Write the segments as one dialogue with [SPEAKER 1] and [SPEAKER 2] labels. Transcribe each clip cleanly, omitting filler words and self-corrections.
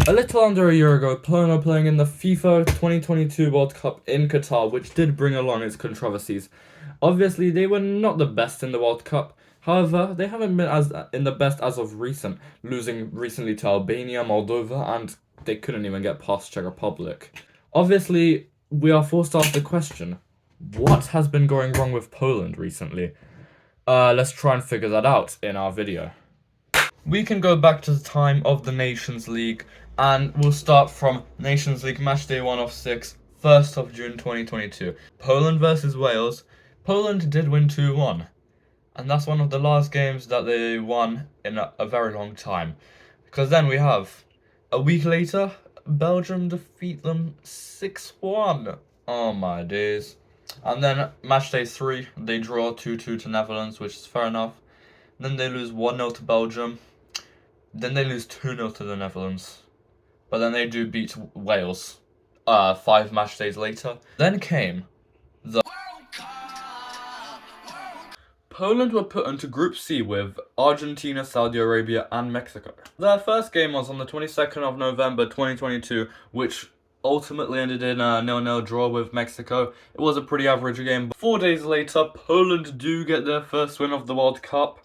[SPEAKER 1] A little under a year ago, Poland are playing in the FIFA 2022 World Cup in Qatar, which did bring along its controversies. Obviously, they were not the best in the World Cup. However, they haven't been as in the best as of recent, losing recently to Albania, Moldova, and they couldn't even get past Czech Republic. Obviously, we are forced to ask the question, what has been going wrong with Poland recently? Let's try and figure that out in our video. We can go back to the time of the Nations League, and we'll start from Nations League match day 1 of 6, 1st of June 2022. Poland versus Wales. Poland did win 2-1, and that's one of the last games that they won in a very long time. Because then we have, a week later, Belgium defeat them 6-1. Oh my days. And then match day 3, they draw 2-2 to Netherlands, which is fair enough. Then they lose 1-0 to Belgium. Then they lose 2-0 to the Netherlands. But then they do beat Wales 5 match days later. Then came the Poland were put into Group C with Argentina, Saudi Arabia, and Mexico. Their first game was on the 22nd of November 2022, which ultimately ended in a 0-0 draw with Mexico. It was a pretty average game. 4 days later, Poland do get their first win of the World Cup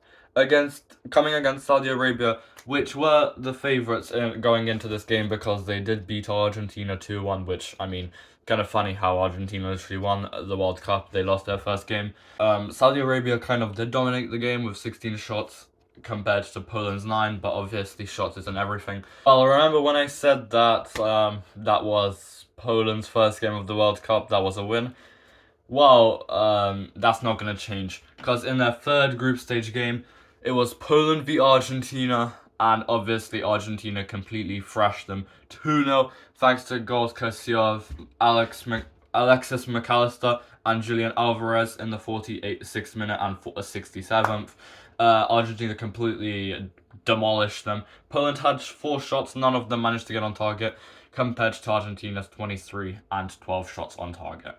[SPEAKER 1] coming against Saudi Arabia, which were the favourites going into this game because they did beat Argentina 2-1, which, I mean, kind of funny how Argentina literally won the World Cup. They lost their first game. Saudi Arabia kind of did dominate the game with 16 shots compared to Poland's 9, but obviously shots isn't everything. Well, remember when I said that that was Poland's first game of the World Cup, that was a win? Well, that's not going to change, because in their third group stage game, it was Poland v Argentina, and obviously Argentina completely thrashed them 2-0, thanks to goals courtesy of Alexis McAllister and Julian Alvarez in the 46th minute and 67th. Argentina completely demolished them. Poland had 4 shots, none of them managed to get on target, compared to Argentina's 23 and 12 shots on target.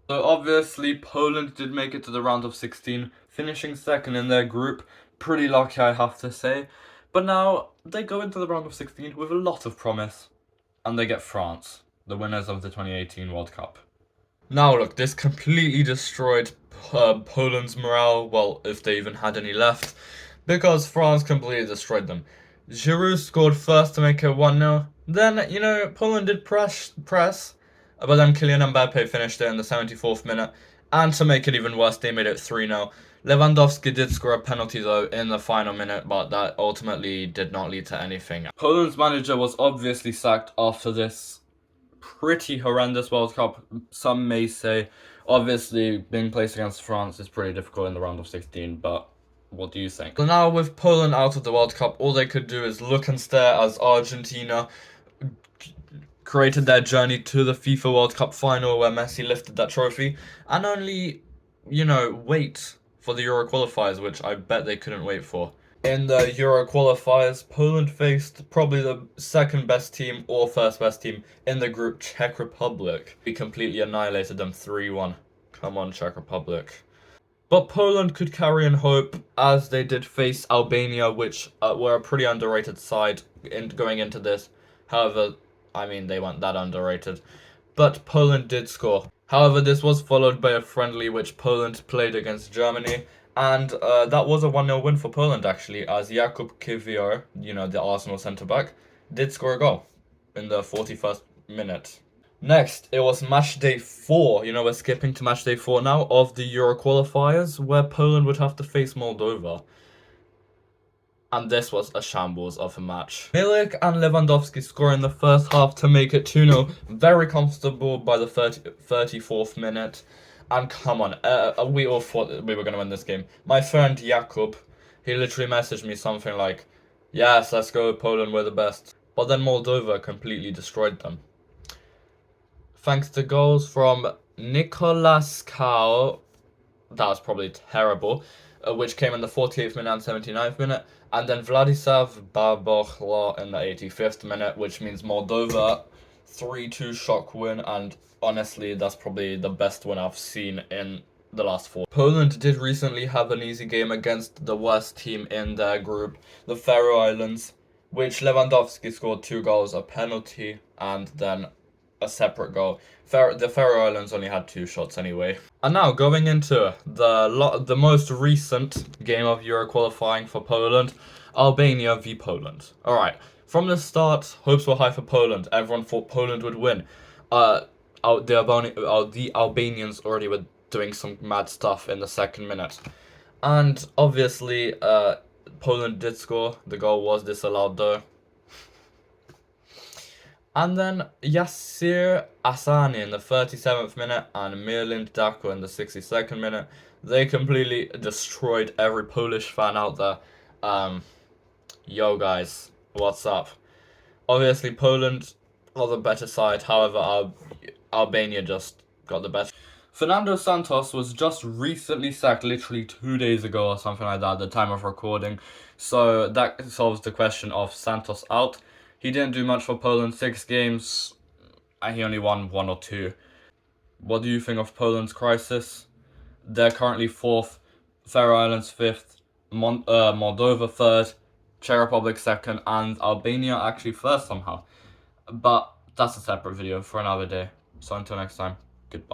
[SPEAKER 1] So obviously Poland did make it to the round of 16, finishing second in their group. Pretty lucky, I have to say. But now they go into the round of 16 with a lot of promise, and they get France, the winners of the 2018 World Cup. Now look, this completely destroyed Poland's morale, well, if they even had any left, because France completely destroyed them. Giroud scored first to make it 1-0. Then, Poland did press, but then Kylian Mbappe finished it in the 74th minute, and to make it even worse, they made it 3-0. Lewandowski did score a penalty though in the final minute, but that ultimately did not lead to anything. Poland's manager was obviously sacked after this pretty horrendous World Cup, some may say. Obviously, being placed against France is pretty difficult in the round of 16, but what do you think? So now with Poland out of the World Cup, all they could do is look and stare as Argentina created their journey to the FIFA World Cup final where Messi lifted that trophy, and only, wait for the Euro qualifiers, which I bet they couldn't wait for. In the Euro qualifiers, Poland faced probably the second best team or first best team in the group, Czech Republic. We completely annihilated them 3-1. Come on, Czech Republic. But Poland could carry in hope as they did face Albania, which were a pretty underrated side going into this. However, I mean, they weren't that underrated. But Poland did score. However, this was followed by a friendly which Poland played against Germany. And that was a 1-0 win for Poland, actually, as Jakub Kiwior, the Arsenal centre-back, did score a goal in the 41st minute. Next, it was match day 4. We're skipping to match day 4 now of the Euro qualifiers, where Poland would have to face Moldova. And this was a shambles of a match. Milik and Lewandowski score in the first half to make it 2-0. Very comfortable by the 34th minute. And come on, we all thought that we were going to win this game. My friend Jakub, he literally messaged me something like, yes, let's go Poland, we're the best. But then Moldova completely destroyed them. Thanks to goals from Nicolas Kau, that was probably terrible, which came in the 48th minute and 79th minute, and then Vladislav Babochla in the 85th minute, which means Moldova 3-2 shock win, and honestly, that's probably the best win I've seen in the last 4. Poland did recently have an easy game against the worst team in their group, the Faroe Islands. which Lewandowski scored 2 goals, a penalty, and then a separate goal. The Faroe Islands only had 2 shots anyway. And now going into the most recent game of Euro qualifying for Poland, Albania v Poland. All right, from the start, hopes were high for Poland. Everyone thought Poland would win. The Albanians already were doing some mad stuff in the second minute, and obviously, Poland did score. The goal was disallowed though. And then Yasir Asani in the 37th minute and Mirlind Dako in the 62nd minute. They completely destroyed every Polish fan out there. Yo guys, what's up? Obviously Poland are the better side, however Albania just got the best. Fernando Santos was just recently sacked, literally 2 days ago or something like that at the time of recording. So that solves the question of Santos out. He didn't do much for Poland, 6 games, and he only won 1 or 2. What do you think of Poland's crisis? They're currently 4th, Faroe Islands 5th, Moldova 3rd, Czech Republic 2nd, and Albania actually 1st somehow. But that's a separate video for another day. So until next time, goodbye.